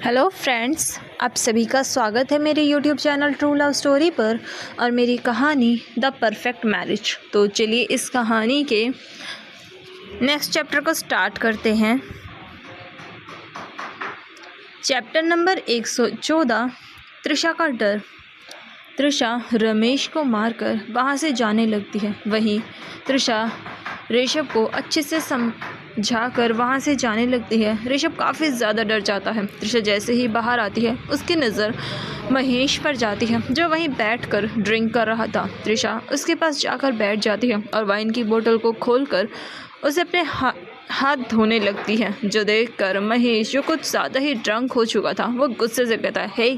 Hello friends, आप सभी का स्वागत है मेरे YouTube channel true love story पर और मेरी कहानी द परफेक्ट मैरिज। तो चलिए इस कहानी के नेक्स्ट चैप्टर को स्टार्ट करते हैं। चैप्टर नंबर 114, तृषा का डर। तृषा रमेश को मारकर वहाँ से जाने लगती है। वहीं तृषा ऋषभ को अच्छे से समझाकर वहाँ से जाने लगती है। ऋषभ काफ़ी ज़्यादा डर जाता है। तृषा जैसे ही बाहर आती है उसकी नज़र महेश पर जाती है जो वहीं बैठकर ड्रिंक कर रहा था। तृषा उसके पास जाकर बैठ जाती है और वाइन की बोतल को खोलकर उसे अपने हाथ धोने लगती है, जो देखकर महेश, जो कुछ ज़्यादा ही ड्रंक हो चुका था, वो गुस्से से कहता है, हे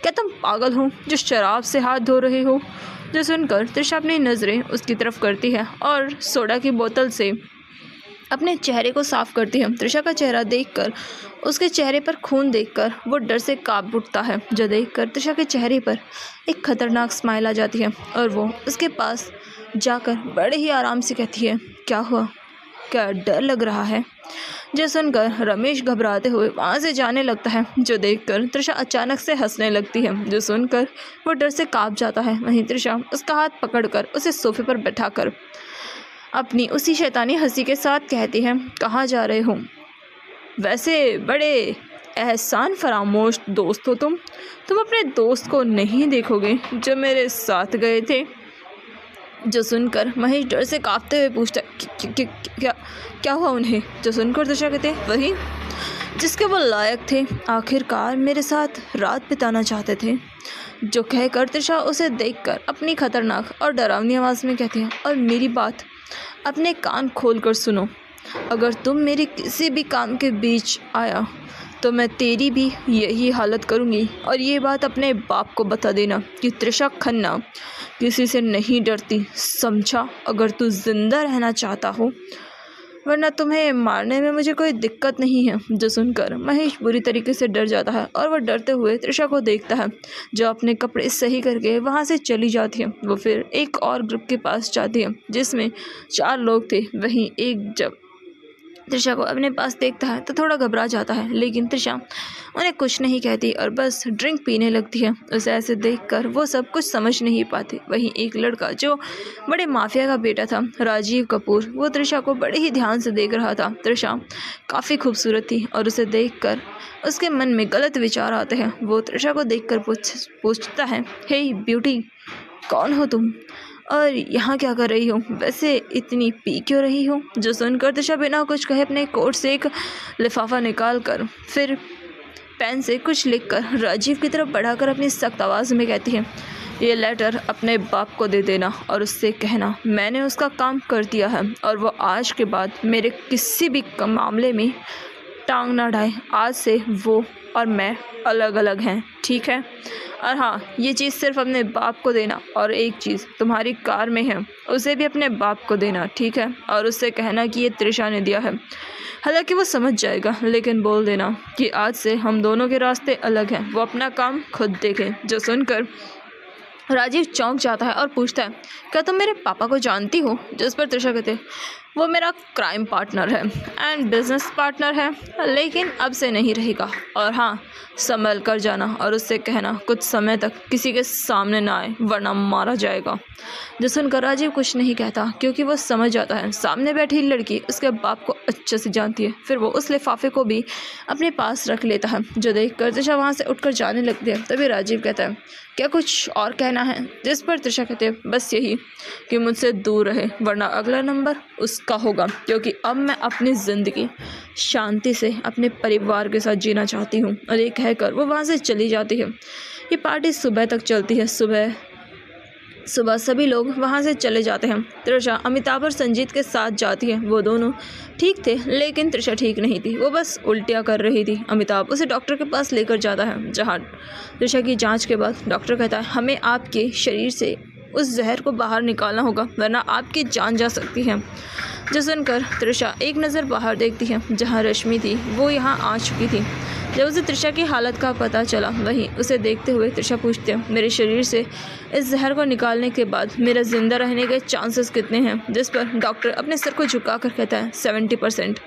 क्या तुम पागल हो जो शराब से हाथ धो रहे हो। जो सुनकर तृषा अपनी नज़रें उसकी तरफ करती है और सोडा की बोतल से अपने चेहरे को साफ करती है। तृषा का चेहरा देखकर, उसके चेहरे पर खून देखकर वो डर से कांप उठता है, जो देखकर तृषा के चेहरे पर एक खतरनाक स्माइल आ जाती है और वो उसके पास जाकर बड़े ही आराम से कहती है, क्या हुआ, क्या डर लग रहा है। जो सुनकर रमेश घबराते हुए वहाँ से जाने लगता है, जो देखकर तृषा अचानक से हंसने लगती है। जो सुनकर वो डर से कांप जाता है। वहीं तृषा उसका हाथ पकड़कर उसे सोफे पर बैठाकर अपनी उसी शैतानी हंसी के साथ कहती है, कहाँ जा रहे हो। वैसे बड़े एहसान फरामोश दोस्त हो तुम अपने दोस्त को नहीं देखोगे जो मेरे साथ गए थे। जो सुनकर महेश डर से कांपते हुए पूछता है, क्या हुआ उन्हें। जो सुनकर तृषा कहते, वही जिसके वो लायक थे, आखिरकार मेरे साथ रात बिताना चाहते थे। जो कहकर तृषा उसे देखकर अपनी खतरनाक और डरावनी आवाज़ में कहती है, और मेरी बात अपने कान खोल कर सुनो, अगर तुम मेरे किसी भी काम के बीच आया तो मैं तेरी भी यही हालत करूँगी। और ये बात अपने बाप को बता देना कि तृषा खन्ना किसी से नहीं डरती, समझा। अगर तू जिंदा रहना चाहता हो, वरना तुम्हें मारने में मुझे कोई दिक्कत नहीं है। जो सुनकर महेश बुरी तरीके से डर जाता है और वह डरते हुए तृषा को देखता है, जो अपने कपड़े सही करके वहाँ से चली जाती है। वो फिर एक और ग्रुप के पास जाती है जिसमें 4 लोग थे। वहीं एक जब तृषा को अपने पास देखता है तो थोड़ा घबरा जाता है, लेकिन तृषा उन्हें कुछ नहीं कहती और बस ड्रिंक पीने लगती है। उसे ऐसे देखकर वो सब कुछ समझ नहीं पाते। वहीं एक लड़का जो बड़े माफिया का बेटा था, राजीव कपूर, वो तृषा को बड़े ही ध्यान से देख रहा था। तृषा काफ़ी खूबसूरत थी और उसे देखकर उसके मन में गलत विचार आते हैं। वो तृषा को देखकर पूछता है, हे ब्यूटी, कौन हो तुम और यहाँ क्या कर रही हो। वैसे इतनी पी क्यों रही हो। जो सुनकर तृषा बिना कुछ कहे अपने कोट से एक लिफाफा निकाल कर फिर पेन से कुछ लिखकर राजीव की तरफ बढ़ाकर अपनी सख्त आवाज़ में कहती है, ये लेटर अपने बाप को दे देना और उससे कहना मैंने उसका काम कर दिया है और वो आज के बाद मेरे किसी भी मामले में टांग ना अड़ाए। आज से वो और मैं अलग अलग हैं, ठीक है। और हाँ, ये चीज़ सिर्फ अपने बाप को देना, और एक चीज़ तुम्हारी कार में है उसे भी अपने बाप को देना, ठीक है। और उससे कहना कि ये तृषा ने दिया है। हालांकि वो समझ जाएगा, लेकिन बोल देना कि आज से हम दोनों के रास्ते अलग हैं, वो अपना काम खुद देखे। जो सुनकर राजीव चौंक जाता है और पूछता है, क्या तुम मेरे पापा को जानती हो। जिस पर तृषा कहते, वो मेरा क्राइम पार्टनर है एंड बिजनेस पार्टनर है, लेकिन अब से नहीं रहेगा। और हाँ, संभल कर जाना और उससे कहना कुछ समय तक किसी के सामने ना आए, वरना मारा जाएगा। जो सुनकर राजीव कुछ नहीं कहता, क्योंकि वो समझ जाता है सामने बैठी लड़की उसके बाप को अच्छे से जानती है। फिर वो उस लिफाफे को भी अपने पास रख लेता है। जो देखकर तृषा वहाँ से उठकर जाने लगती है, तभी राजीव कहता है, क्या कुछ और कहना है। जिस पर तृषा कहते हैं, बस यही कि मुझसे दूर रहे, वरना अगला नंबर उसका होगा, क्योंकि अब मैं अपनी ज़िंदगी शांति से अपने परिवार के साथ जीना चाहती हूँ। और ये कहकर वो वहाँ से चली जाती है। ये पार्टी सुबह तक चलती है। सुबह सभी लोग वहाँ से चले जाते हैं। तृषा अमिताभ और संजीत के साथ जाती है। वो दोनों ठीक थे, लेकिन तृषा ठीक नहीं थी, वो बस उल्टियाँ कर रही थी। अमिताभ उसे डॉक्टर के पास लेकर जाता है, जहाँ तृषा की जांच के बाद डॉक्टर कहता है, हमें आपके शरीर से उस जहर को बाहर निकालना होगा, वरना आपकी जान जा सकती है। जो सुनकर तृषा एक नज़र बाहर देखती है, जहाँ रश्मि थी वो यहाँ आ चुकी थी। जब उसे तृषा की हालत का पता चला, वहीं उसे देखते हुए तृषा पूछती है, मेरे शरीर से इस जहर को निकालने के बाद मेरा ज़िंदा रहने के चांसेस कितने हैं। जिस पर डॉक्टर अपने सर को झुकाकर कहता है, 70%।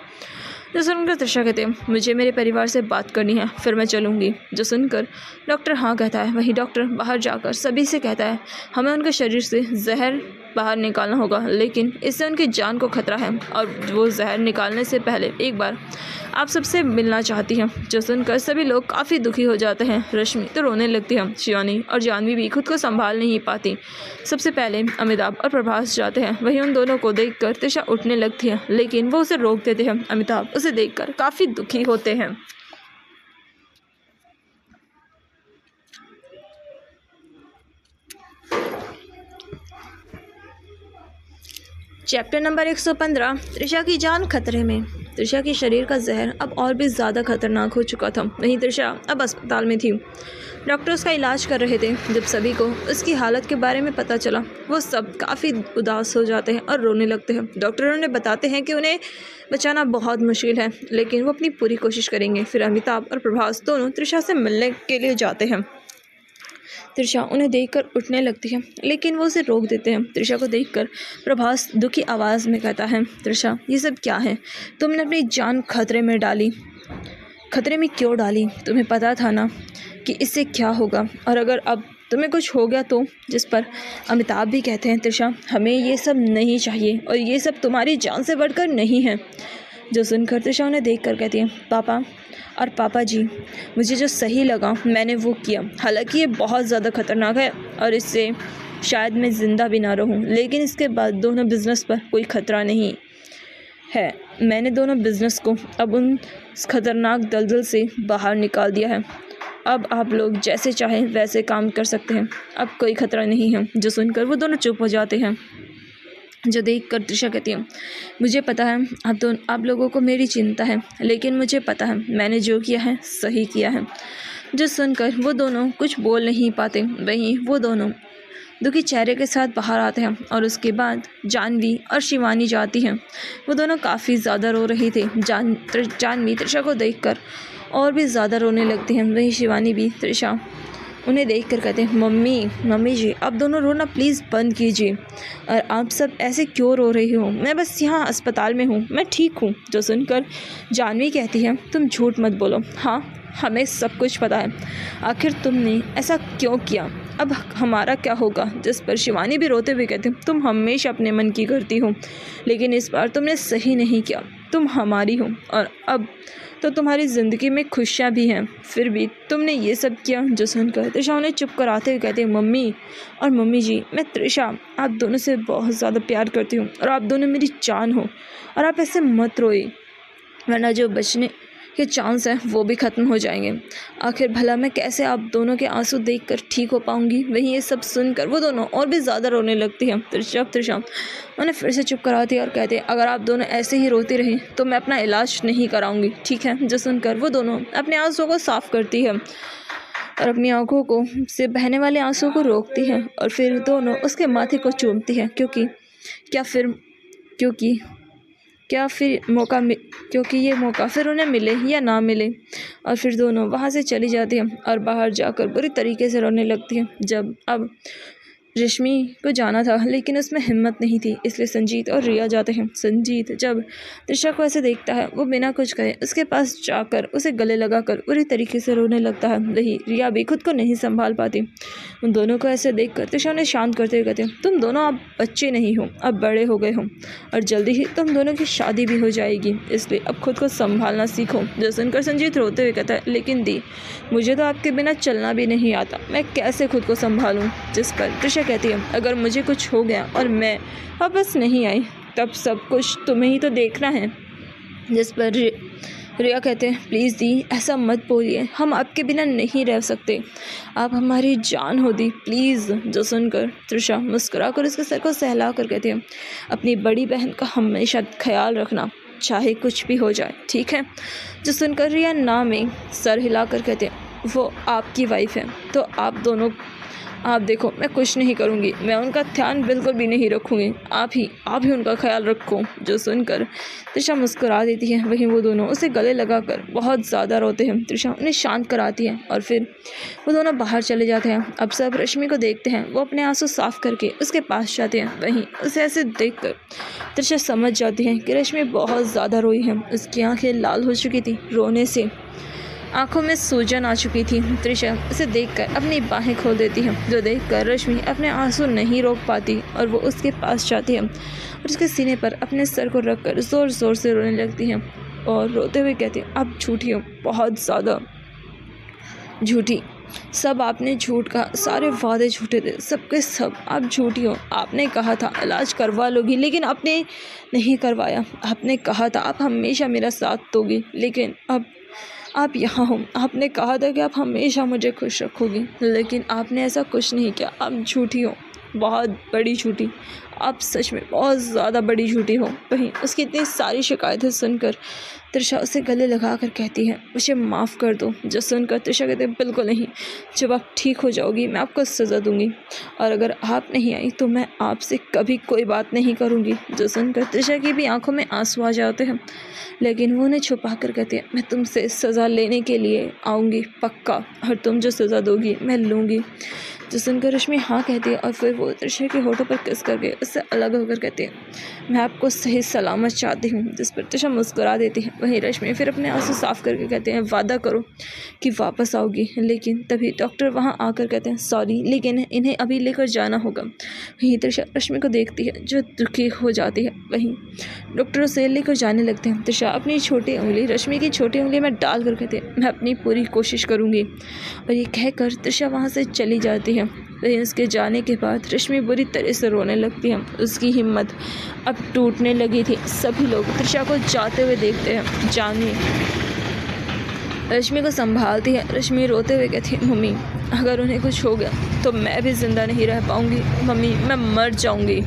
जो सुनकर त्रिशा कहते हैं मुझे मेरे परिवार से बात करनी है, फिर मैं चलूँगी। जो सुनकर डॉक्टर हाँ कहता है। वही डॉक्टर बाहर जाकर सभी से कहता है हमें उनके शरीर से जहर बाहर निकालना होगा, लेकिन इससे उनकी जान को खतरा है और वो जहर निकालने से पहले एक बार आप सबसे मिलना चाहती हैं। जो सुनकर सभी लोग काफ़ी दुखी हो जाते हैं। रश्मि तो रोने लगती है। शिवानी और जानवी भी खुद को संभाल नहीं पाती। सबसे पहले अमिताभ और प्रभास जाते हैं। वहीं उन दोनों को देखकर त्रिशा उठने लगती है, लेकिन वो उसे रोक देते हैं। अमिताभ उसे देखकर काफ़ी दुखी होते हैं। चैप्टर नंबर 115 त्रिशा की जान खतरे में। त्रिशा के शरीर का जहर अब और भी ज़्यादा खतरनाक हो चुका था। वहीं त्रिशा अब अस्पताल में थी। डॉक्टर उसका इलाज कर रहे थे। जब सभी को उसकी हालत के बारे में पता चला, वो सब काफ़ी उदास हो जाते हैं और रोने लगते हैं। डॉक्टर उन्हें बताते हैं कि उन्हें बचाना बहुत मुश्किल है, लेकिन वो अपनी पूरी कोशिश करेंगे। फिर अमिताभ और प्रभास दोनों त्रिशा से मिलने के लिए जाते हैं। त्रिशा उन्हें देखकर उठने लगती है, लेकिन वो उसे रोक देते हैं। त्रिशा को देखकर प्रभास दुखी आवाज़ में कहता है त्रिशा ये सब क्या है? तुमने अपनी जान खतरे में डाली। खतरे में क्यों डाली? तुम्हें पता था ना कि इससे क्या होगा, और अगर अब तुम्हें कुछ हो गया तो? जिस पर अमिताभ भी कहते हैं त्रिशा हमें ये सब नहीं चाहिए और ये सब तुम्हारी जान से बढ़कर नहीं है। जो सुनकर त्रिशा उन्हें देख कर कहती है पापा और पापा जी, मुझे जो सही लगा मैंने वो किया। हालांकि ये बहुत ज़्यादा खतरनाक है और इससे शायद मैं ज़िंदा भी ना रहूं, लेकिन इसके बाद दोनों बिज़नेस पर कोई ख़तरा नहीं है। मैंने दोनों बिज़नेस को अब उन खतरनाक दलदल से बाहर निकाल दिया है। अब आप लोग जैसे चाहें वैसे काम कर सकते हैं, अब कोई ख़तरा नहीं है। जो सुनकर वो दोनों चुप हो जाते हैं। जो देख कर त्रिशा कहती है मुझे पता है आप लोगों को मेरी चिंता है, लेकिन मुझे पता है मैंने जो किया है सही किया है। जो सुनकर वो दोनों कुछ बोल नहीं पाते। वहीं वो दोनों दुखी चेहरे के साथ बाहर आते हैं और उसके बाद जानवी और शिवानी जाती हैं। वो दोनों काफ़ी ज़्यादा रो रही थी। जानवी त्रिशा को देखकर और भी ज़्यादा रोने लगती हैं। वहीं शिवानी भी त्रिशा उन्हें देखकर कहते हैं मम्मी जी आप दोनों रोना प्लीज़ बंद कीजिए, और आप सब ऐसे क्यों रो रही हो? मैं बस यहाँ अस्पताल में हूँ, मैं ठीक हूँ। जो सुनकर जानवी कहती है तुम झूठ मत बोलो, हाँ हमें सब कुछ पता है, आखिर तुमने ऐसा क्यों किया? अब हमारा क्या होगा? जिस पर शिवानी भी रोते हुए कहते तुम हमेशा अपने मन की करती हो, लेकिन इस बार तुमने सही नहीं किया। तुम हमारी हो और अब तो तुम्हारी ज़िंदगी में खुशियाँ भी हैं, फिर भी तुमने ये सब किया। जो सुनकर त्रिशा उन्हें चुप कराते हुए कहते हैं मम्मी जी मैं त्रिशा आप दोनों से बहुत ज़्यादा प्यार करती हूँ और आप दोनों मेरी जान हो, और आप ऐसे मत रोइए वरना जो बचने के चांस हैं वो भी ख़त्म हो जाएंगे। आखिर भला मैं कैसे आप दोनों के आंसू देखकर ठीक हो पाऊँगी? वहीं ये सब सुनकर वो दोनों और भी ज़्यादा रोने लगती हैं। त्रिशा उन्हें फिर से चुप कराती है और कहते हैं अगर आप दोनों ऐसे ही रोती रहीं तो मैं अपना इलाज नहीं कराऊंगी, ठीक है? जो सुनकर वो दोनों अपने आंसुओं को साफ़ करती है और अपनी आंखों को से बहने वाले आंसुओं को रोकती है, और फिर दोनों उसके माथे को चूमती है क्योंकि ये मौका फिर उन्हें मिले या ना मिले। और फिर दोनों वहाँ से चली जाती हैं और बाहर जाकर बुरी तरीके से रोने लगती हैं। जब अब रश्मि को जाना था लेकिन उसमें हिम्मत नहीं थी, इसलिए संजीत और रिया जाते हैं। संजीत जब त्रिशा को ऐसे देखता है वो बिना कुछ कहे उसके पास जाकर उसे गले लगाकर बुरी तरीके से रोने लगता है। वही रिया भी खुद को नहीं संभाल पाती। उन दोनों को ऐसे देखकर त्रिशा उन्हें शांत करते हुए कहते हैं तुम दोनों अब बच्चे नहीं हो, अब बड़े हो गए हो और जल्दी ही तुम दोनों की शादी भी हो जाएगी, इसलिए अब खुद को संभालना सीखो। जो सुनकर संजीत रोते हुए कहता है लेकिन दी मुझे तो आपके बिना चलना भी नहीं आता, मैं कैसे खुद को संभालूं? जिस पर त्रिशा कहती है अगर मुझे कुछ हो गया और मैं वापस नहीं आई तब सब कुछ तुम्हें ही तो देखना है। जिस पर रिया कहते हैं प्लीज़ दी ऐसा मत बोलिए, हम आपके बिना नहीं रह सकते, आप हमारी जान हो दी प्लीज़। जो सुनकर त्रिशा मुस्कुरा कर उसके सर को सहला कर कहती है अपनी बड़ी बहन का हमेशा ख्याल रखना, चाहे कुछ भी हो जाए, ठीक है? जो सुनकर रिया ना में सर हिला कर कहते हैं वो आपकी वाइफ है तो आप देखो, मैं कुछ नहीं करूँगी, मैं उनका ध्यान बिल्कुल भी नहीं रखूँगी, आप ही उनका ख्याल रखो। जो सुनकर त्रिशा मुस्कुरा देती है। वहीं वो दोनों उसे गले लगाकर बहुत ज़्यादा रोते हैं। त्रिशा उन्हें शांत कराती है और फिर वो दोनों बाहर चले जाते हैं। अब सब रश्मि को देखते हैं। वो अपने आंसू साफ करके उसके पास जाते हैं। वहीं उसे ऐसे देखकर त्रिशा समझ जाती है कि रश्मि बहुत ज़्यादा रोई है। उसकी आंखें लाल हो चुकी थी, रोने से आंखों में सूजन आ चुकी थी। त्रिशा उसे देखकर अपनी बाहें खोल देती है, जो देखकर रश्मि अपने आंसू नहीं रोक पाती और वो उसके पास जाती है और उसके सीने पर अपने सर को रखकर ज़ोर ज़ोर से रोने लगती है और रोते हुए कहती है, आप झूठी हो, बहुत ज़्यादा झूठी। सब आपने झूठ कहा, सारे वादे झूठे थे, सबके सब आप झूठी हो। आपने कहा था इलाज करवा लोगी, लेकिन आपने नहीं करवाया। आपने कहा था आप हमेशा मेरा साथ दोगी, लेकिन अब आप यहाँ हो। आपने कहा था कि आप हमेशा मुझे खुश रखोगी, लेकिन आपने ऐसा कुछ नहीं किया। आप झूठी हो, बहुत बड़ी झूठी। आप सच में बहुत ज़्यादा बड़ी झूठी हो। वहीं उसकी इतनी सारी शिकायतें सुनकर त्रिशा उसे गले लगाकर कहती है, मुझे माफ़ कर दो। जो सुनकर त्रिशा कहते बिल्कुल नहीं, जब आप ठीक हो जाओगी मैं आपको सज़ा दूंगी, और अगर आप नहीं आई तो मैं आपसे कभी कोई बात नहीं करूंगी। जो सुनकर त्रिशा की भी आंखों में आंसू आ जाते हैं, लेकिन वो उन्हें छुपा कर कहती है, मैं तुमसे सज़ा लेने के लिए आऊँगी पक्का, और तुम जो सज़ा दोगी मैं लूँगी। जो सुनकर रश्मि हाँ कहती है और फिर वो त्रिशा के होठों पर किस करके उससे अलग होकर कहती है, मैं आपको सही सलामत चाहती हूँ। जिस पर त्रिशा मुस्कुरा देती है। वहीं रश्मि फिर अपने आंसू साफ करके कहते हैं, वादा करो कि वापस आओगी। लेकिन तभी डॉक्टर वहाँ आकर कहते हैं, सॉरी लेकिन इन्हें अभी लेकर जाना होगा। वहीं त्रिशा रश्मि को देखती है जो दुखी हो जाती है। वहीं डॉक्टर उसे लेकर जाने लगते हैं। त्रिशा अपनी छोटी उंगली रश्मि की छोटी उंगली में डाल कर कहते हैं, मैं अपनी पूरी कोशिश करूँगी। और ये कहकर त्रिशा वहाँ से चली जाती है। वहीं उसके जाने के बाद रश्मि बुरी तरह से रोने लगती है। उसकी हिम्मत अब टूटने लगी थी। सभी लोग त्रिशा को जाते हुए देखते हैं। जानी रश्मि को संभालती है। रश्मि रोते हुए कहती है, मम्मी अगर उन्हें कुछ हो गया तो मैं भी जिंदा नहीं रह पाऊंगी। मम्मी मैं मर जाऊंगी।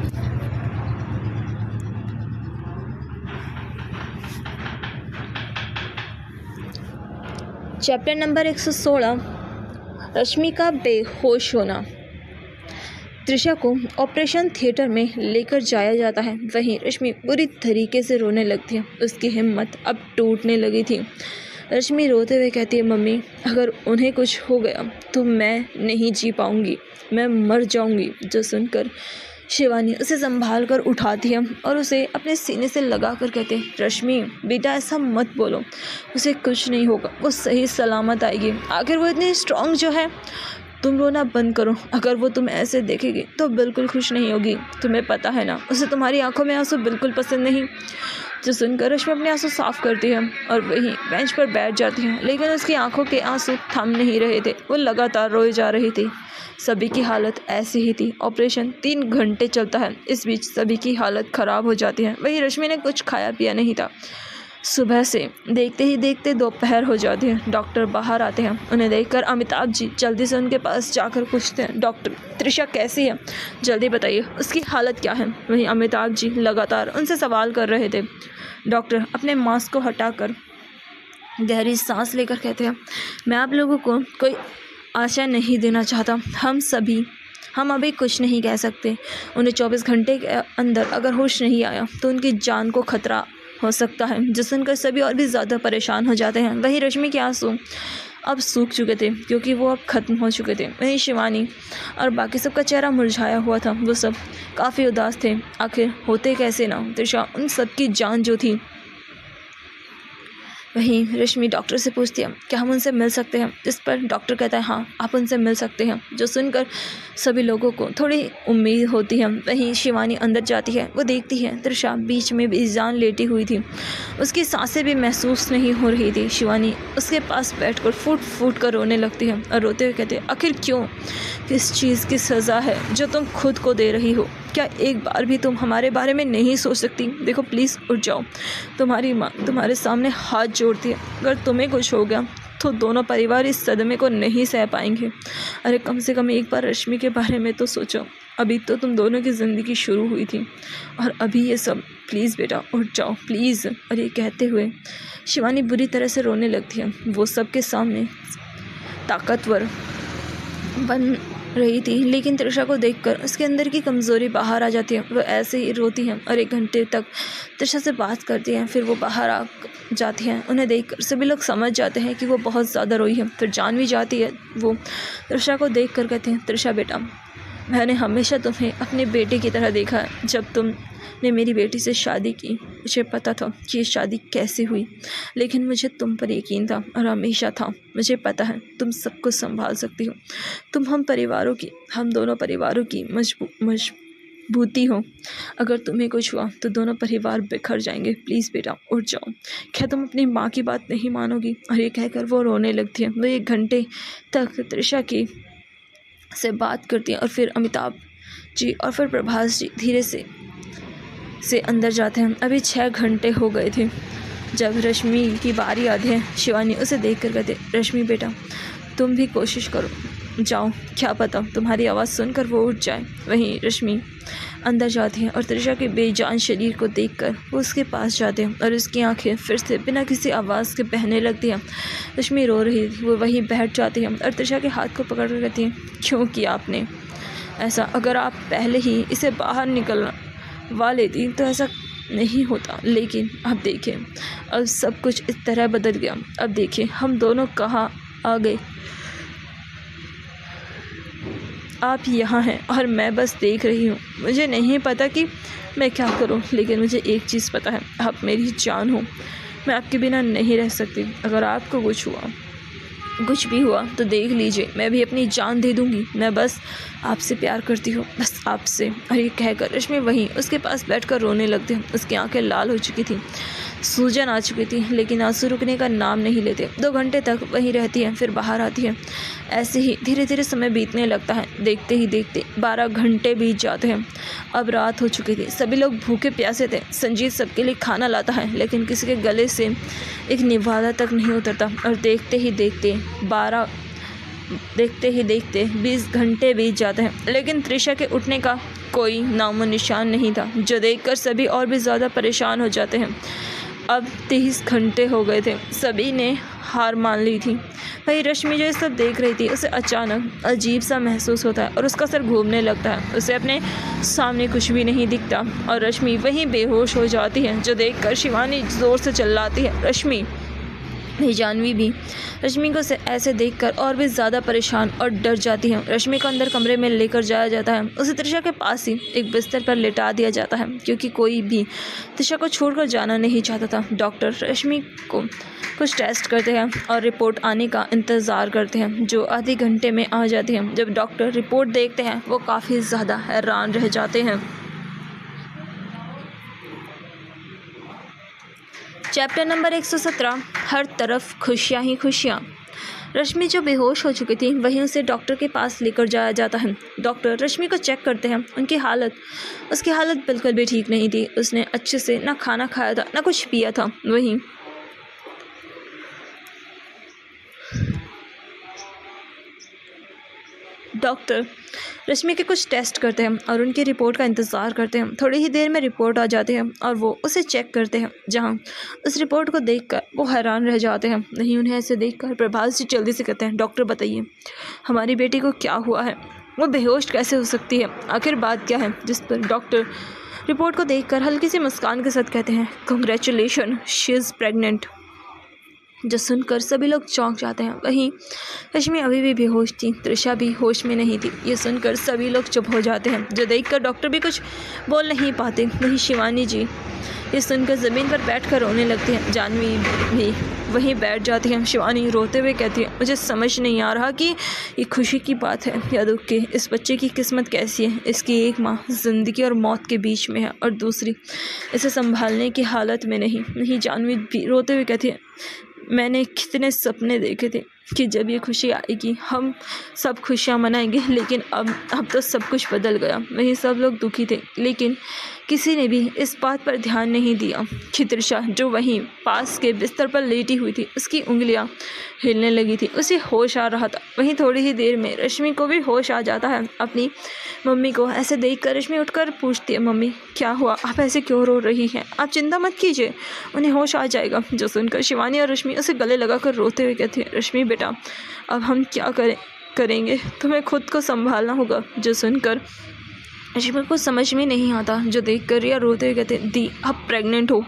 चैप्टर नंबर 116, रश्मि का बेहोश होना। त्रिशा को ऑपरेशन थिएटर में लेकर जाया जाता है। वहीं रश्मि बुरी तरीके से रोने लगती है। उसकी हिम्मत अब टूटने लगी थी। रश्मि रोते हुए कहती है, मम्मी अगर उन्हें कुछ हो गया तो मैं नहीं जी पाऊंगी, मैं मर जाऊंगी। जो सुनकर शिवानी उसे संभाल कर उठाती है और उसे अपने सीने से लगा कर कहते हैं, रश्मि बेटा ऐसा मत बोलो, उसे कुछ नहीं होगा, वो सही सलामत आएगी। आखिर वो इतनी स्ट्रॉन्ग जो है। तुम रोना बंद करो। अगर वो तुम्हें ऐसे देखेगी तो बिल्कुल खुश नहीं होगी। तुम्हें पता है ना, उसे तुम्हारी आंखों में आंसू बिल्कुल पसंद नहीं। जो सुनकर रश्मि अपने आंसू साफ करती है और वहीं बेंच पर बैठ जाती है, लेकिन उसकी आंखों के आंसू थम नहीं रहे थे। वो लगातार रोई जा रही थी। सभी की हालत ऐसी ही थी। ऑपरेशन 3 घंटे चलता है। इस बीच सभी की हालत ख़राब हो जाती है। वहीं रश्मि ने कुछ खाया पिया नहीं था। सुबह से देखते ही देखते दोपहर हो जाती है। डॉक्टर बाहर आते हैं। उन्हें देखकर अमिताभ जी जल्दी से उनके पास जाकर पूछते हैं, डॉक्टर त्रिशा कैसी है, जल्दी बताइए उसकी हालत क्या है। वहीं अमिताभ जी लगातार उनसे सवाल कर रहे थे। डॉक्टर अपने मास्क को हटाकर गहरी सांस लेकर कहते हैं, मैं आप लोगों को कोई आशा नहीं देना चाहता। हम अभी कुछ नहीं कह सकते। उन्हें 24 घंटे के अंदर अगर होश नहीं आया तो उनकी जान को खतरा हो सकता है। जो सुनकर सभी और भी ज़्यादा परेशान हो जाते हैं। वहीं रश्मि के आंसू अब सूख चुके थे क्योंकि वो अब ख़त्म हो चुके थे। वहीं शिवानी और बाकी सबका चेहरा मुरझाया हुआ था। वो सब काफ़ी उदास थे। आखिर होते कैसे ना, त्रिशा उन सब की जान जो थी। वहीं रश्मि डॉक्टर से पूछती है, क्या हम उनसे मिल सकते हैं। जिस पर डॉक्टर कहता है, हाँ आप उनसे मिल सकते हैं। जो सुनकर सभी लोगों को थोड़ी उम्मीद होती है। वहीं शिवानी अंदर जाती है। वो देखती है त्रिशा बीच में बेजान लेटी हुई थी। उसकी सांसें भी महसूस नहीं हो रही थी। शिवानी उसके पास बैठकर फूट फूट कर रोने लगती है और रोते हुए कहते हैं, आखिर क्यों, किस चीज़ की सज़ा है जो तुम खुद को दे रही हो। क्या एक बार भी तुम हमारे बारे में नहीं सोच सकती। देखो प्लीज़ उठ जाओ। तुम्हारी माँ तुम्हारे सामने हाथ जोड़ती है। अगर तुम्हें कुछ हो गया तो दोनों परिवार इस सदमे को नहीं सह पाएंगे। अरे कम से कम एक बार रश्मि के बारे में तो सोचो। अभी तो तुम दोनों की ज़िंदगी शुरू हुई थी और अभी ये सब। प्लीज़ बेटा उठ जाओ प्लीज़। और ये कहते हुए शिवानी बुरी तरह से रोने लगती है। वो सबके सामने ताकतवर रही थी, लेकिन तृषा को देखकर उसके अंदर की कमज़ोरी बाहर आ जाती है। वो ऐसे ही रोती है और 1 घंटे तक तृषा से बात करती हैं। फिर वो बाहर आ जाती हैं। उन्हें देखकर सभी लोग समझ जाते हैं कि वो बहुत ज़्यादा रोई है। फिर जानवी जाती है, वो तृषा को देखकर कहती हैं, तृषा बेटा, मैंने हमेशा तुम्हें अपने बेटे की तरह देखा है। जब तुमने मेरी बेटी से शादी की, मुझे पता था कि ये शादी कैसे हुई, लेकिन मुझे तुम पर यकीन था और हमेशा था। मुझे पता है तुम सब कुछ संभाल सकती हो। तुम हम दोनों परिवारों की मजबूती हो। अगर तुम्हें कुछ हुआ तो दोनों परिवार बिखर जाएंगे। प्लीज़ बेटा उठ जाओ। क्या तुम अपनी माँ की बात नहीं मानोगी? और ये कहकर वो रोने लगती है। वो 1 घंटे तक तृषा की से बात करती हैं और फिर अमिताभ जी और फिर प्रभास जी धीरे से अंदर जाते हैं। अभी 6 घंटे हो गए थे जब रश्मि की बारी आती है। शिवानी उसे देखकर कहते, रश्मि बेटा तुम भी कोशिश करो, जाओ, क्या पता तुम्हारी आवाज़ सुनकर वो उठ जाए। वहीं रश्मि अंदर जाती है और तृषा के बेजान शरीर को देखकर वो उसके पास जाते हैं और उसकी आंखें फिर से बिना किसी आवाज़ के बहने लगती हैं। रश्मि रो रही थी, वो वहीं बैठ जाती है और तृषा के हाथ को पकड़ कर कहती है, क्यों किया आपने ऐसा? अगर आप पहले ही इसे बाहर निकलवा लेती तो ऐसा नहीं होता। लेकिन अब देखिए, अब सब कुछ इस तरह बदल गया। अब देखिए हम दोनों कहाँ आ गए। आप यहाँ हैं और मैं बस देख रही हूँ। मुझे नहीं पता कि मैं क्या करूँ, लेकिन मुझे एक चीज़ पता है, आप मेरी जान हो। मैं आपके बिना नहीं रह सकती। अगर आपको कुछ भी हुआ तो देख लीजिए, मैं भी अपनी जान दे दूँगी। मैं बस आपसे प्यार करती हूँ, बस आपसे। और ये कहकर रश्मि वहीं उसके पास बैठकर रोने लगती है। उसकी आंखें लाल हो चुकी थी, सूजन आ चुकी थी, लेकिन आंसू रुकने का नाम नहीं लेते। 2 घंटे तक वहीं रहती है, फिर बाहर आती है। ऐसे ही धीरे धीरे समय बीतने लगता है। देखते ही देखते 12 घंटे बीत जाते हैं। अब रात हो चुकी थी, सभी लोग भूखे प्यासे थे। संजीत सबके लिए खाना लाता है, लेकिन किसी के गले से एक निवाला तक नहीं उतरता। और देखते ही देखते 20 घंटे बीत जाते हैं, लेकिन तृषा के उठने का कोई नामो निशान नहीं था, जो देखकर सभी और भी ज़्यादा परेशान हो जाते हैं। अब 30 घंटे हो गए थे, सभी ने हार मान ली थी। वही रश्मि जो ये सब देख रही थी, उसे अचानक अजीब सा महसूस होता है और उसका सर घूमने लगता है। उसे अपने सामने कुछ भी नहीं दिखता और रश्मि वहीं बेहोश हो जाती है, जो देखकर शिवानी ज़ोर से चिल्लाती है, रश्मि। जानवी भी रश्मि को ऐसे देखकर और भी ज़्यादा परेशान और डर जाती है। रश्मि को अंदर कमरे में लेकर जाया जाता है। उसे तृषा के पास ही एक बिस्तर पर लिटा दिया जाता है, क्योंकि कोई भी तृषा को छोड़कर जाना नहीं चाहता था। डॉक्टर रश्मि को कुछ टेस्ट करते हैं और रिपोर्ट आने का इंतज़ार करते हैं, जो आधे घंटे में आ जाती है। जब डॉक्टर रिपोर्ट देखते हैं, वो काफ़ी ज़्यादा हैरान रह जाते हैं। चैप्टर नंबर 117, हर तरफ खुशियाँ ही खुशियाँ। रश्मि जो बेहोश हो चुकी थी, वहीं उसे डॉक्टर के पास लेकर जाया जाता है। डॉक्टर रश्मि को चेक करते हैं। उसकी हालत बिल्कुल भी ठीक नहीं थी। उसने अच्छे से ना खाना खाया था, ना कुछ पिया था। वहीं डॉक्टर रश्मि के कुछ टेस्ट करते हैं और उनकी रिपोर्ट का इंतज़ार करते हैं। थोड़ी ही देर में रिपोर्ट आ जाती है और वो उसे चेक करते हैं, जहां उस रिपोर्ट को देखकर वो हैरान रह जाते हैं। नहीं, उन्हें ऐसे देखकर प्रभास जी जल्दी से कहते हैं, डॉक्टर बताइए हमारी बेटी को क्या हुआ है? वो बेहोश कैसे हो सकती है? आखिर बात क्या है? जिस पर डॉक्टर रिपोर्ट को देखकर हल्की सी मुस्कान के साथ कहते हैं, कंग्रेचुलेशन, शी इज़ प्रेग्नेंट। जो सुनकर सभी लोग चौंक जाते हैं। वहीं रश्मि अभी भी बेहोश थी, तृषा भी होश में नहीं थी। ये सुनकर सभी लोग चुप हो जाते हैं, जो देखकर डॉक्टर भी कुछ बोल नहीं पाते। वहीं शिवानी जी ये सुनकर ज़मीन पर बैठकर रोने लगती हैं। जानवी भी वहीं बैठ जाती है। शिवानी रोते हुए कहती है, मुझे समझ नहीं आ रहा कि ये खुशी की बात है या दुख की। इस बच्चे की किस्मत कैसी है? इसकी एक माँ ज़िंदगी और मौत के बीच में है और दूसरी इसे संभालने की हालत में नहीं। जानवी भी रोते हुए कहती है, मैंने कितने सपने देखे थे कि जब ये खुशी आएगी हम सब खुशियाँ मनाएंगे, लेकिन अब तो सब कुछ बदल गया। वहीं सब लोग दुखी थे, लेकिन किसी ने भी इस बात पर ध्यान नहीं दिया कि तृषा जो वहीं पास के बिस्तर पर लेटी हुई थी, उसकी उंगलियां हिलने लगी थी, उसे होश आ रहा था। वहीं थोड़ी ही देर में रश्मि को भी होश आ जाता है। अपनी मम्मी को ऐसे देखकर रश्मि उठकर पूछती है, मम्मी क्या हुआ? आप ऐसे क्यों रो रही हैं? आप चिंता मत कीजिए, उन्हें होश आ जाएगा। जो सुनकर शिवानी और रश्मि उसे गले लगाकर रोते हुए कहती है, रश्मि बेटा अब हम क्या करेंगे, तुम्हें खुद को संभालना होगा। जो सुनकर रश्मि को समझ में नहीं आता, जो देखकर रिया रोते हुए कहते हैं, दी आप प्रेग्नेंट हो।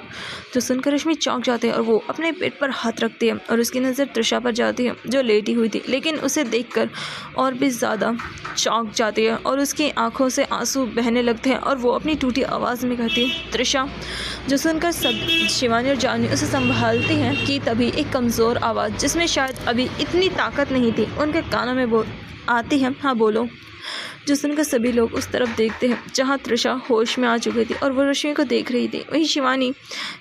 जो सुनकर रश्मि चौंक जाते हैं और वो अपने पेट पर हाथ रखती है और उसकी नज़र तृषा पर जाती है जो लेटी हुई थी, लेकिन उसे देखकर और भी ज़्यादा चौंक जाती है और उसकी आंखों से आंसू बहने लगते हैं और वो अपनी टूटी आवाज़ में कहती है, तृषा। जो सुनकर सब शिवानी और जानवी उसे संभालती हैं कि तभी एक कमज़ोर आवाज़, जिसमें शायद अभी इतनी ताकत नहीं थी, उनके कानों में आती है, हाँ बोलो। जो सुनकर सभी लोग उस तरफ देखते हैं जहां तृषा होश में आ चुकी थी और वो रश्मि को देख रही थी। वहीं शिवानी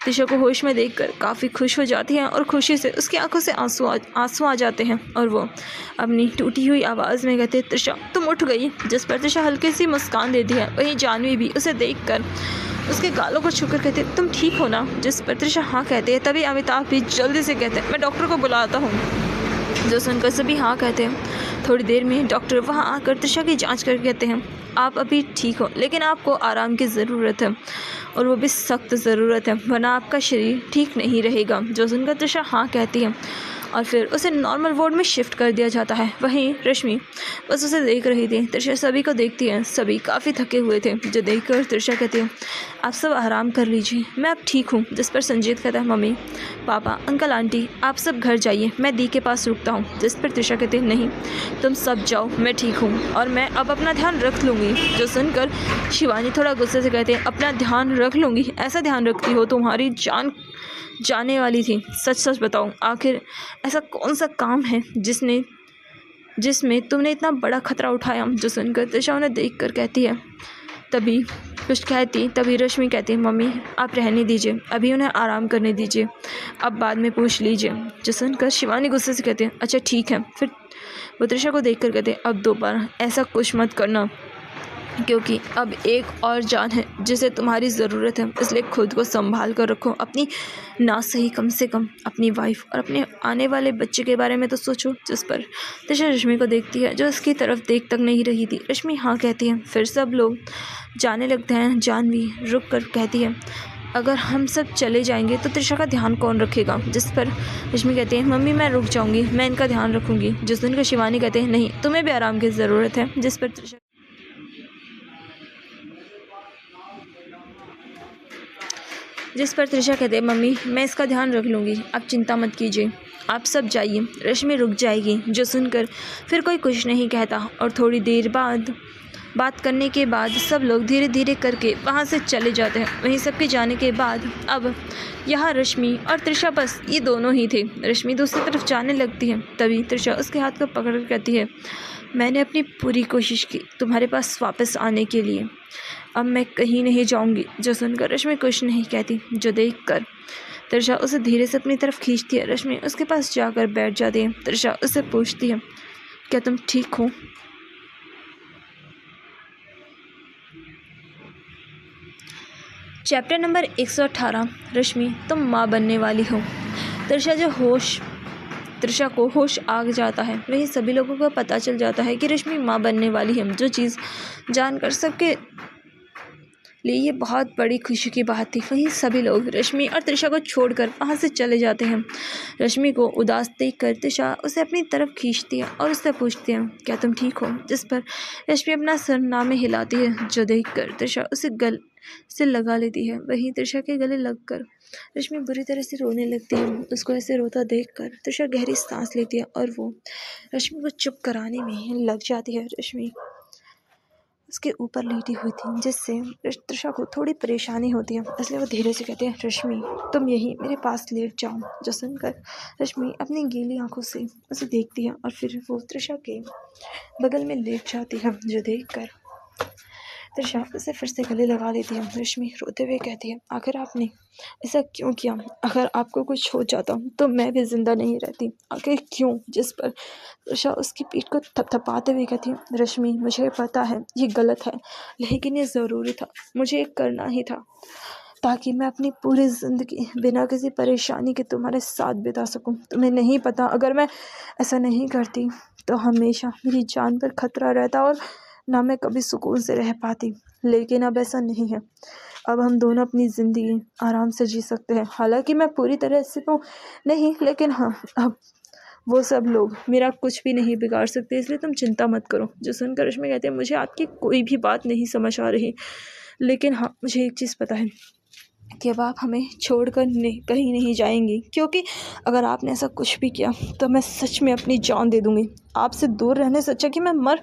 तृषा को होश में देखकर काफ़ी खुश हो जाती है और खुशी से उसकी आंखों से आंसू आ जाते हैं और वो अपनी टूटी हुई आवाज़ में कहते, तृषा तुम उठ गई। जिस पर तृषा हल्की सी मुस्कान देती है। वहीं जानवी भी उसे देख कर उसके गालों को छूकर कहते, तुम ठीक हो ना। जिस पर तृषा हाँ कहती है। तभी अमिताभ भी जल्दी से कहते हैं, मैं डॉक्टर को बुलाता हूँ। जो सुनकर सभी हाँ कहते हैं। थोड़ी देर में डॉक्टर वहाँ आकर तृषा की जांच कर कहते हैं, आप अभी ठीक हो, लेकिन आपको आराम की ज़रूरत है और वो भी सख्त ज़रूरत है, वरना आपका शरीर ठीक नहीं रहेगा। जो सुनकर तृषा हाँ कहती है और फिर उसे नॉर्मल वार्ड में शिफ्ट कर दिया जाता है। वहीं रश्मि बस उसे देख रही थी। तृषा सभी को देखती है। सभी काफ़ी थके हुए थे। जो देखकर तृषा कहती है, आप सब आराम कर लीजिए, मैं अब ठीक हूँ। जिस पर संजीत कहता है, मम्मी पापा अंकल आंटी आप सब घर जाइए, मैं दी के पास रुकता हूँ। जिस पर तृषा कहती है, नहीं तुम सब जाओ, मैं ठीक हूँ और मैं अब अपना ध्यान रख लूँगी। जो सुनकर शिवानी थोड़ा गुस्से से कहते हैं, अपना ध्यान रख लूँगी, ऐसा ध्यान रखती हो, तुम्हारी जान जाने वाली थी। सच सच बताओ, आखिर ऐसा कौन सा काम है जिसमें तुमने इतना बड़ा खतरा उठाया। जो सुनकर तृषा उन्हें देख कर कहती है, तभी रश्मि कहती है, मम्मी आप रहने दीजिए, अभी उन्हें आराम करने दीजिए, अब बाद में पूछ लीजिए। जो सुनकर शिवानी गुस्से से कहती है, अच्छा ठीक है। फिर वो तृषा को देख कर कहते हैं, अब दोबारा ऐसा कुछ मत करना, क्योंकि अब एक और जान है जिसे तुम्हारी ज़रूरत है, इसलिए खुद को संभाल कर रखो। अपनी ना सही कम से कम अपनी वाइफ और अपने आने वाले बच्चे के बारे में तो सोचो। जिस पर तृषा रश्मि को देखती है, जो उसकी तरफ देख तक नहीं रही थी। रश्मि हाँ कहती है। फिर सब लोग जाने लगते हैं। जानवी रुक कर कहती है, अगर हम सब चले जाएंगे तो तृषा का ध्यान कौन रखेगा। जिस पर रश्मि कहती है, मम्मी मैं रुक जाऊंगी, मैं इनका ध्यान रखूंगी। जिस दिन को शिवानी कहते हैं, नहीं तुम्हें भी आराम की ज़रूरत है। जिस पर तृषा कहते हैं, मम्मी मैं इसका ध्यान रख लूँगी, आप चिंता मत कीजिए, आप सब जाइए। रश्मि रुक जाएगी। जो सुनकर फिर कोई कुछ नहीं कहता और थोड़ी देर बाद बात करने के बाद सब लोग धीरे धीरे करके वहाँ से चले जाते हैं। वहीं सबके जाने के बाद अब यहाँ रश्मि और तृषा बस ये दोनों ही थे। रश्मि दूसरी तरफ जाने लगती है। तभी तृषा उसके हाथ को पकड़ कर कहती है, मैंने अपनी पूरी कोशिश की तुम्हारे पास वापस आने के लिए, अब मैं कहीं नहीं जाऊंगी। जो सुनकर रश्मि कुछ नहीं कहती। जो देखकर तृषा उसे धीरे से अपनी तरफ खींचती है। रश्मि उसके पास जाकर बैठ जाती है। तृषा उससे पूछती है, क्या तुम ठीक हो। चैप्टर नंबर 118, रश्मि तुम माँ बनने वाली हो। तृषा को होश आ जाता है। वहीं सभी लोगों को पता चल जाता है कि रश्मि माँ बनने वाली है, जो चीज़ जानकर सबके लिए ये बहुत बड़ी खुशी की बात थी। वहीं सभी लोग रश्मि और तृषा को छोड़कर वहाँ से चले जाते हैं। रश्मि को उदास देखकर तृषा उसे अपनी तरफ खींचती है और उससे पूछती है, क्या तुम ठीक हो। जिस पर रश्मि अपना सर नामे हिलाती है। जो देखकर तृषा उसे गले से लगा लेती है। वहीं तृषा के गले लगकर रश्मि बुरी तरह से रोने लगती है। उसको ऐसे रोता देखकर तृषा गहरी सांस लेती है और वो रश्मि को चुप कराने में लग जाती है। रश्मि उसके ऊपर लेटी हुई थी, जिससे तृषा को थोड़ी परेशानी होती है, इसलिए वो धीरे से कहते हैं, रश्मि तुम यहीं मेरे पास लेट जाओ। जो सुनकर रश्मि अपनी गीली आंखों से उसे देखती है और फिर वो तृषा के बगल में लेट जाती है। जो देखकर तृषा उसे फिर से गले लगा लेती है। रश्मि रोते हुए कहती है, आखिर आपने ऐसा क्यों किया। अगर आपको कुछ हो जाता तो मैं भी जिंदा नहीं रहती, आखिर क्यों। जिस पर तृषा उसकी पीठ को थपथपाते हुए कहती है, रश्मि मुझे पता है ये गलत है, लेकिन ये ज़रूरी था, मुझे करना ही था, ताकि मैं अपनी पूरी ज़िंदगी बिना किसी परेशानी के तुम्हारे साथ बिता सकूं। तुम्हें नहीं पता, अगर मैं ऐसा नहीं करती तो हमेशा मेरी जान पर खतरा रहता और ना मैं कभी सुकून से रह पाती। लेकिन अब ऐसा नहीं है, अब हम दोनों अपनी ज़िंदगी आराम से जी सकते हैं। हालांकि मैं पूरी तरह से तो नहीं, लेकिन हाँ अब वो सब लोग मेरा कुछ भी नहीं बिगाड़ सकते, इसलिए तुम चिंता मत करो। जो सुनकर रश्मि कहते हैं मुझे आपकी कोई भी बात नहीं समझ आ रही, लेकिन हाँ मुझे एक चीज़ पता है कि अब आप हमें छोड़कर कहीं नहीं जाएंगी, क्योंकि अगर आपने ऐसा कुछ भी किया तो मैं सच में अपनी जान दे दूँगी। आपसे दूर रहने से अच्छा कि मैं मर।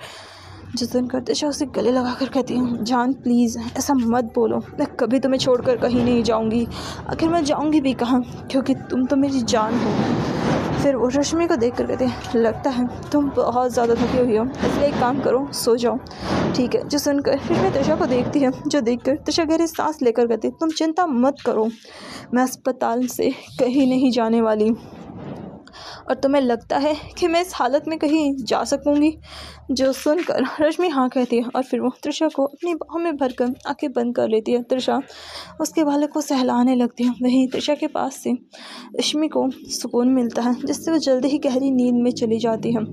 जतन करते शाह उसे गले लगाकर कहती हूँ, जान प्लीज़ ऐसा मत बोलो, मैं कभी तुम्हें छोड़कर कहीं नहीं जाऊँगी। आखिर मैं जाऊँगी भी कहाँ, क्योंकि तुम तो मेरी जान हो। फिर वो रश्मि को देख कर कहते हैं, लगता है तुम बहुत ज़्यादा थकी हुई हो, इसलिए एक काम करो, सो जाओ। ठीक है। जो सुनकर रश्मि त्रिशा को देखती है, जो देखकर त्रिशा गहरी सांस लेकर कहती है, तुम चिंता मत करो, मैं अस्पताल से कहीं नहीं जाने वाली। और तुम्हें लगता है कि मैं इस हालत में कहीं जा सकूंगी? जो सुनकर रश्मि हाँ कहती है और फिर वो त्रिशा को अपनी बाहों में भरकर आंखें बंद कर लेती है। त्रिशा उसके बालों को सहलाने लगती है। वहीं त्रिशा के पास से रश्मि को सुकून मिलता है, जिससे वो जल्दी ही गहरी नींद में चली जाती है।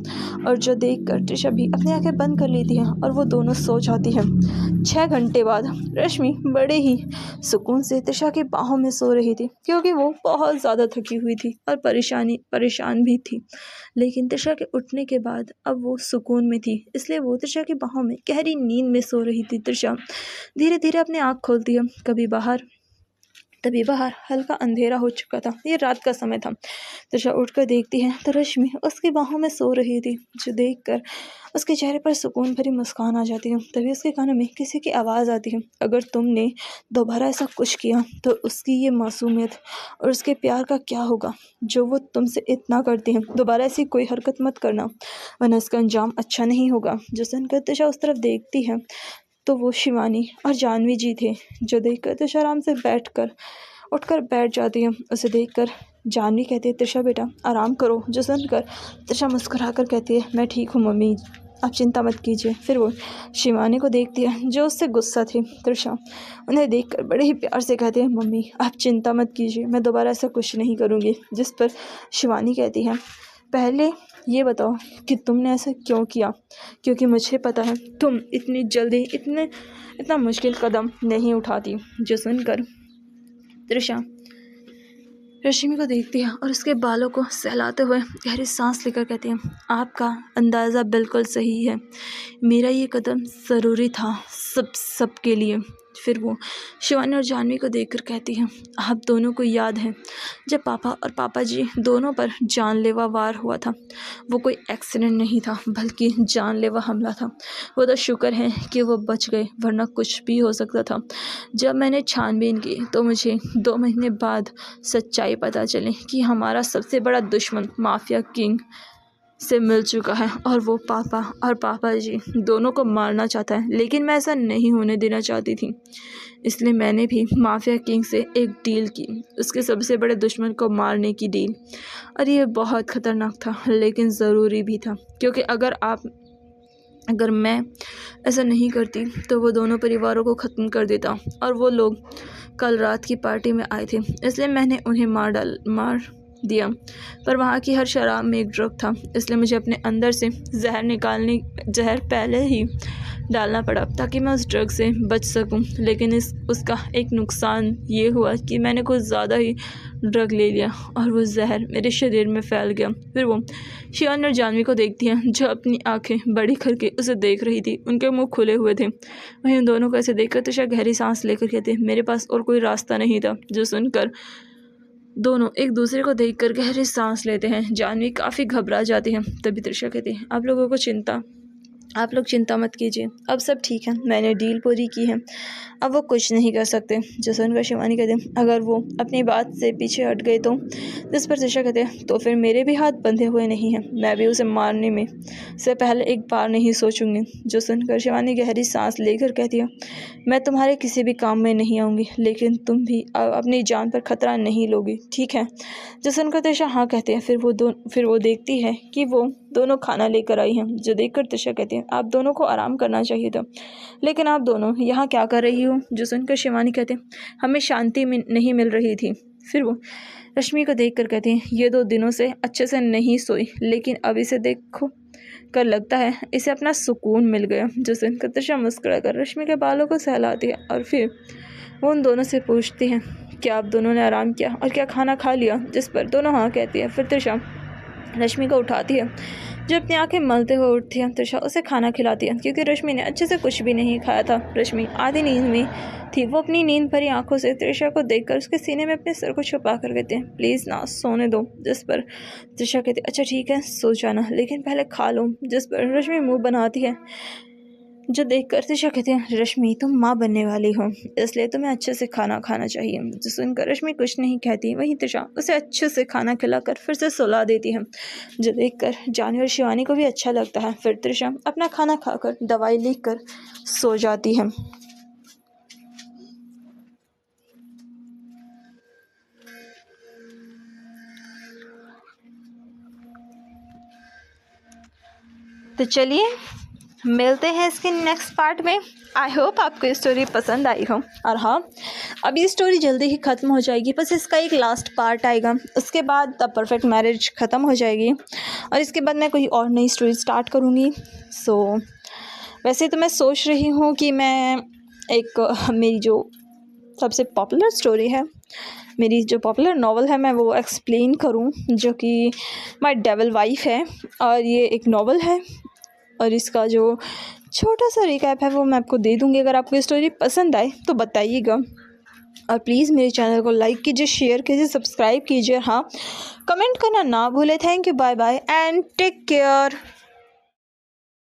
और जो देखकर त्रिशा भी अपनी आंखें बंद कर लेती है और वो दोनों सो जाती है। 6 घंटे बाद रश्मि बड़े ही सुकून से त्रिशा की बाहों में सो रही थी, क्योंकि वो बहुत ज़्यादा थकी हुई थी और परेशान भी थी। लेकिन त्रिशा के उठने के बाद अब वो सुकून में थी, इसलिए वो त्रिशा की बाहों में गहरी नींद में सो रही थी। त्रिशा धीरे धीरे अपनी आँख खोलती है। तभी बाहर हल्का अंधेरा हो चुका था, ये रात का समय था। त्रिशा उठकर देखती है तो रश्मि उसकी बाहों में सो रही थी, जो देखकर उसके चेहरे पर सुकून भरी मुस्कान आ जाती है। तभी उसके कानों में किसी की आवाज़ आती है, अगर तुमने दोबारा ऐसा कुछ किया तो उसकी ये मासूमियत और उसके प्यार का क्या होगा जो वो तुमसे इतना करती है। दोबारा ऐसी कोई हरकत मत करना, वरना इसका अंजाम अच्छा नहीं होगा। जो सुनकर त्रिशा उस तरफ देखती है तो वो शिवानी और जानवी जी थे, जो देखकर त्रिशा आराम से उठकर बैठ जाती है। उसे देखकर जानवी कहती है, त्रिशा बेटा आराम करो। जो सुनकर त्रिशा मुस्कुराकर कहती है, मैं ठीक हूँ मम्मी, आप चिंता मत कीजिए। फिर वो शिवानी को देखती है, जो उससे गुस्सा थी। त्रिशा उन्हें देखकर बड़े ही प्यार से कहती है, मम्मी आप चिंता मत कीजिए, मैं दोबारा ऐसा कुछ नहीं करूँगी। जिस पर शिवानी कहती है, पहले ये बताओ कि तुमने ऐसा क्यों किया, क्योंकि मुझे पता है तुम इतनी जल्दी इतना मुश्किल कदम नहीं उठाती। जो सुनकर त्रिशा रश्मि को देखती है और उसके बालों को सहलाते हुए गहरी सांस लेकर कहती है, आपका अंदाज़ा बिल्कुल सही है, मेरा ये कदम ज़रूरी था सबके लिए। फिर वो शिवानी और जानवी को देखकर कहती है, आप दोनों को याद है जब पापा और पापा जी दोनों पर जानलेवा वार हुआ था? वो कोई एक्सीडेंट नहीं था, बल्कि जानलेवा हमला था। वो तो शुक्र है कि वो बच गए, वरना कुछ भी हो सकता था। जब मैंने छानबीन की तो मुझे 2 महीने बाद सच्चाई पता चली कि हमारा सबसे बड़ा दुश्मन माफिया किंग से मिल चुका है, और वो पापा और पापा जी दोनों को मारना चाहता है। लेकिन मैं ऐसा नहीं होने देना चाहती थी, इसलिए मैंने भी माफिया किंग से एक डील की, उसके सबसे बड़े दुश्मन को मारने की डील। और ये बहुत ख़तरनाक था, लेकिन ज़रूरी भी था, क्योंकि अगर मैं ऐसा नहीं करती तो वो दोनों परिवारों को ख़त्म कर देता। और वो लोग कल रात की पार्टी में आए थे, इसलिए मैंने उन्हें मार दिया। पर वहाँ की हर शराब में एक ड्रग था, इसलिए मुझे अपने अंदर से जहर पहले ही डालना पड़ा ताकि मैं उस ड्रग से बच सकूं। लेकिन उसका एक नुकसान ये हुआ कि मैंने कुछ ज़्यादा ही ड्रग ले लिया और वो जहर मेरे शरीर में फैल गया। फिर वो शिवानी और जानवी को देखती हैं, जो अपनी आंखें बड़ी करके उसे देख रही थी। उनके मुंह खुले हुए थे। वहीं उन दोनों को ऐसे देखकर त्रिशा गहरी सांस लेकर कहती, मेरे पास और कोई रास्ता नहीं था। जो सुनकर दोनों एक दूसरे को देखकर गहरी सांस लेते हैं। जानवी काफ़ी घबरा जाती है। तभी त्रिशा कहती है, आप लोग चिंता मत कीजिए, अब सब ठीक है, मैंने डील पूरी की है, अब वो कुछ नहीं कर सकते। जो सुनकर शिवानी कहते हैं, अगर वो अपनी बात से पीछे हट गए तो? जिस पर त्रिशा कहते हैं, तो फिर मेरे भी हाथ बंधे हुए नहीं हैं, मैं भी उसे मारने में से पहले एक बार नहीं सोचूंगी। जो सुनकर शिवानी गहरी सांस लेकर कहती है, मैं तुम्हारे किसी भी काम में नहीं आऊँगी, लेकिन तुम भी अपनी जान पर खतरा नहीं लोगी, ठीक है? जो सुनकर त्रिशा हाँ कहते हैं। फिर वो देखती है कि वो दोनों खाना लेकर आई हैं। जो देखकर त्रिशा कहती है, आप दोनों को आराम करना चाहिए था, लेकिन आप दोनों यहाँ क्या कर रही हो? जो सुनकर शिवानी कहते हैं, हमें शांति नहीं मिल रही थी। फिर वो रश्मि को देखकर कहते हैं, ये 2 दिनों से अच्छे से नहीं सोई, लेकिन अब इसे देखो कर लगता है इसे अपना सुकून मिल गया। जो सुनकर त्रिशा मुस्कुराकर रश्मि के बालों को सहलाती है और फिर वो उन दोनों से पूछती हैं, क्या आप दोनों ने आराम किया और क्या खाना खा लिया? जिस पर दोनों हाँ कहती है। फिर त्रिशा रश्मि को उठाती है। जब अपनी आंखें मलते हुए उठती है त्रिशा उसे खाना खिलाती है, क्योंकि रश्मि ने अच्छे से कुछ भी नहीं खाया था। रश्मि आधी नींद में थी। वो अपनी नींद भरी आंखों से त्रिशा को देखकर उसके सीने में अपने सर को छुपा कर कहते हैं, प्लीज़ ना सोने दो। जिस पर त्रिशा कहती है, अच्छा ठीक है सो जाना, लेकिन पहले खा लो। जिस पर रश्मि मुँह बनाती है, जो देखकर त्रिशा कहती है, रश्मि तुम माँ बनने वाली हो, इसलिए तुम्हें अच्छे से खाना खाना चाहिए। जो सुनकर रश्मि कुछ नहीं कहती, वहीं त्रिशा उसे अच्छे से खाना खिलाकर फिर से सुला देती है, जो देखकर जानी और शिवानी को भी अच्छा लगता है। फिर त्रिशा अपना खाना खाकर दवाई लेकर सो जाती है। तो चलिए मिलते हैं इसके नेक्स्ट पार्ट में। आई होप आपको ये स्टोरी पसंद आई हो। और हाँ, अब ये स्टोरी जल्दी ही ख़त्म हो जाएगी, बस इसका एक लास्ट पार्ट आएगा, उसके बाद द परफेक्ट मैरिज ख़त्म हो जाएगी और इसके बाद मैं कोई और नई स्टोरी स्टार्ट करूँगी। सो वैसे तो मैं सोच रही हूँ कि मैं मेरी जो सबसे पॉपुलर स्टोरी है, मेरी जो पॉपुलर नॉवल है, मैं वो एक्सप्लेन करूँ, जो कि माय डेविल वाइफ है। और ये एक नॉवल है और इसका जो छोटा सा रिकैप है वो मैं आपको दे दूँगी। अगर आपको ये स्टोरी पसंद आए तो बताइएगा और प्लीज़ मेरे चैनल को लाइक कीजिए, शेयर कीजिए, सब्सक्राइब कीजिए। हाँ, कमेंट करना ना भूले। Thank you, bye bye and take care.